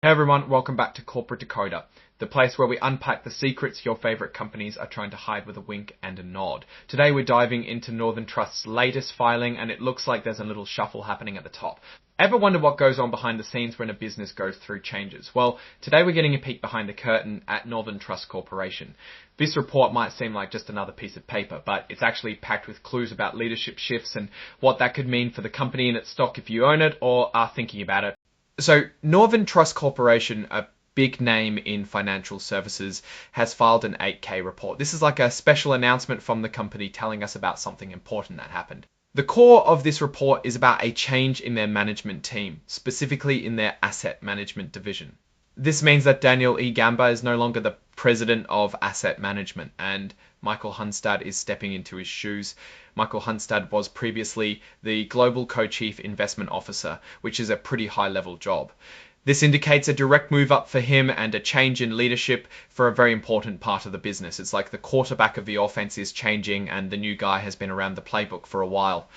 Hey everyone, welcome back to Corporate Decoder, the place where we unpack the secrets your favourite companies are trying to hide with a wink and a nod. Today we're diving into Northern Trust's latest filing, and it looks like there's a little shuffle happening at the top. Ever wonder what goes on behind the scenes when a business goes through changes? Well, today we're getting a peek behind the curtain at Northern Trust Corporation. This report might seem like just another piece of paper, but it's actually packed with clues about leadership shifts and what that could mean for the company and its stock if you own it or are thinking about it. So, Northern Trust Corporation, a big name in financial services, has filed an 8K report. This is like a special announcement from the company telling us about something important that happened. The core of this report is about a change in their management team, specifically in their asset management division. This means that Daniel E. Gamba is no longer the president of asset management, and Michael Hunstad is stepping into his shoes. Michael Hunstad was previously the Global Co-Chief Investment Officer, which is a pretty high-level job. This indicates a direct move up for him and a change in leadership for a very important part of the business. It's like the quarterback of the offense is changing and the new guy has been around the playbook for a while.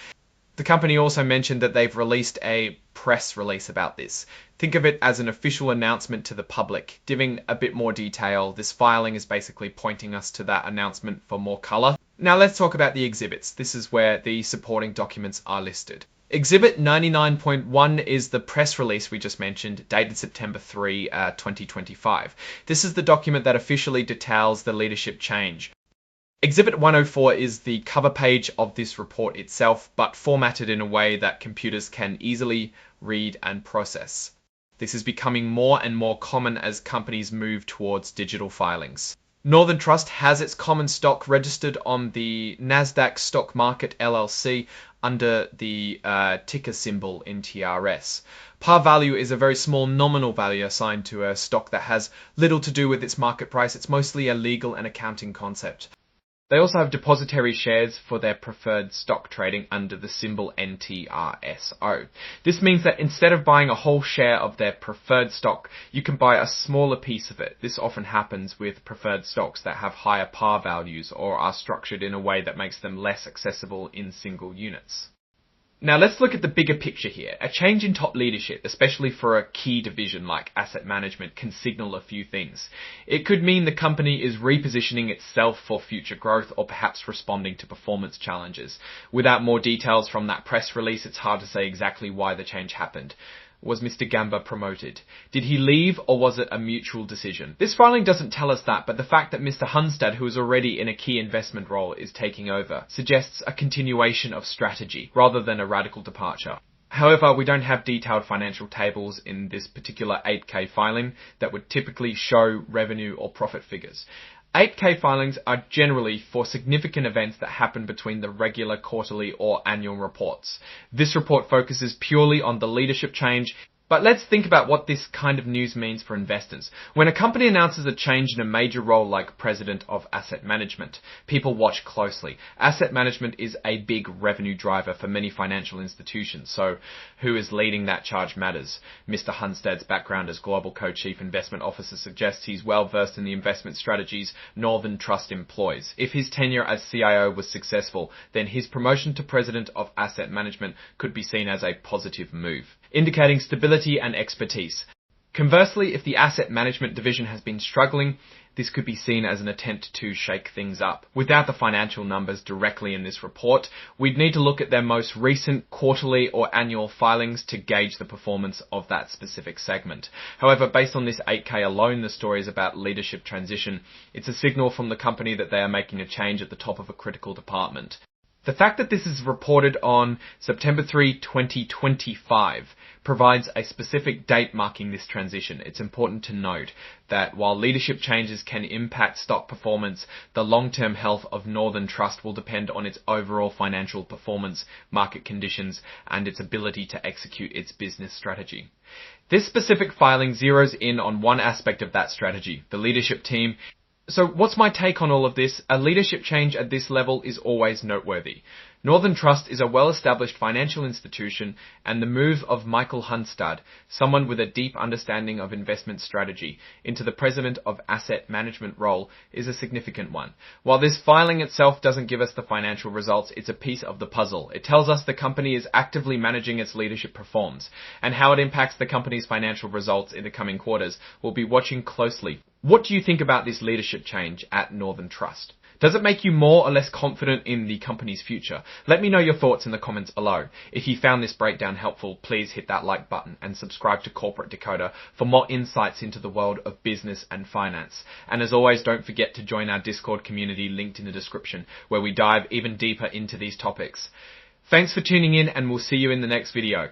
The company also mentioned that they've released a press release about this. Think of it as an official announcement to the public, giving a bit more detail. This filing is basically pointing us to that announcement for more color. Now let's talk about the exhibits. This is where the supporting documents are listed. Exhibit 99.1 is the press release we just mentioned, dated September 3, 2025. This is the document that officially details the leadership change. Exhibit 104 is the cover page of this report itself, but formatted in a way that computers can easily read and process. This is becoming more and more common as companies move towards digital filings. Northern Trust has its common stock registered on the Nasdaq Stock Market LLC under the ticker symbol NTRS. Par value is a very small nominal value assigned to a stock that has little to do with its market price. It's mostly a legal and accounting concept. They also have depository shares for their preferred stock trading under the symbol NTRSO. This means that instead of buying a whole share of their preferred stock, you can buy a smaller piece of it. This often happens with preferred stocks that have higher par values or are structured in a way that makes them less accessible in single units. Now let's look at the bigger picture here. A change in top leadership, especially for a key division like asset management, can signal a few things. It could mean the company is repositioning itself for future growth or perhaps responding to performance challenges. Without more details from that press release, it's hard to say exactly why the change happened. Was Mr. Gamba promoted? Did he leave, or was it a mutual decision? This filing doesn't tell us that, but the fact that Mr. Hunstad, who is already in a key investment role, is taking over, suggests a continuation of strategy, rather than a radical departure. However, we don't have detailed financial tables in this particular 8K filing that would typically show revenue or profit figures. 8K filings are generally for significant events that happen between the regular quarterly or annual reports. This report focuses purely on the leadership change. But let's think about what this kind of news means for investors. When a company announces a change in a major role like president of asset management, people watch closely. Asset management is a big revenue driver for many financial institutions, so who is leading that charge matters. Mr. Hunstad's background as Global Co-Chief Investment Officer suggests he's well versed in the investment strategies Northern Trust employs. If his tenure as CIO was successful, then his promotion to president of asset management could be seen as a positive move, indicating stability and expertise. Conversely, if the asset management division has been struggling, this could be seen as an attempt to shake things up. Without the financial numbers directly in this report, we'd need to look at their most recent quarterly or annual filings to gauge the performance of that specific segment. However, based on this 8K alone, the story is about leadership transition. It's a signal from the company that they are making a change at the top of a critical department. The fact that this is reported on September 3, 2025 provides a specific date marking this transition. It's important to note that while leadership changes can impact stock performance, the long-term health of Northern Trust will depend on its overall financial performance, market conditions, and its ability to execute its business strategy. This specific filing zeroes in on one aspect of that strategy, the leadership team. So what's my take on all of this? A leadership change at this level is always noteworthy. Northern Trust is a well-established financial institution, and the move of Michael Hunstad, someone with a deep understanding of investment strategy, into the President of Asset Management role is a significant one. While this filing itself doesn't give us the financial results, it's a piece of the puzzle. It tells us the company is actively managing its leadership reforms, and how it impacts the company's financial results in the coming quarters. We'll be watching closely. What do you think about this leadership change at Northern Trust? Does it make you more or less confident in the company's future? Let me know your thoughts in the comments below. If you found this breakdown helpful, please hit that like button and subscribe to Corporate Decoder for more insights into the world of business and finance. And as always, don't forget to join our Discord community linked in the description, where we dive even deeper into these topics. Thanks for tuning in, and we'll see you in the next video.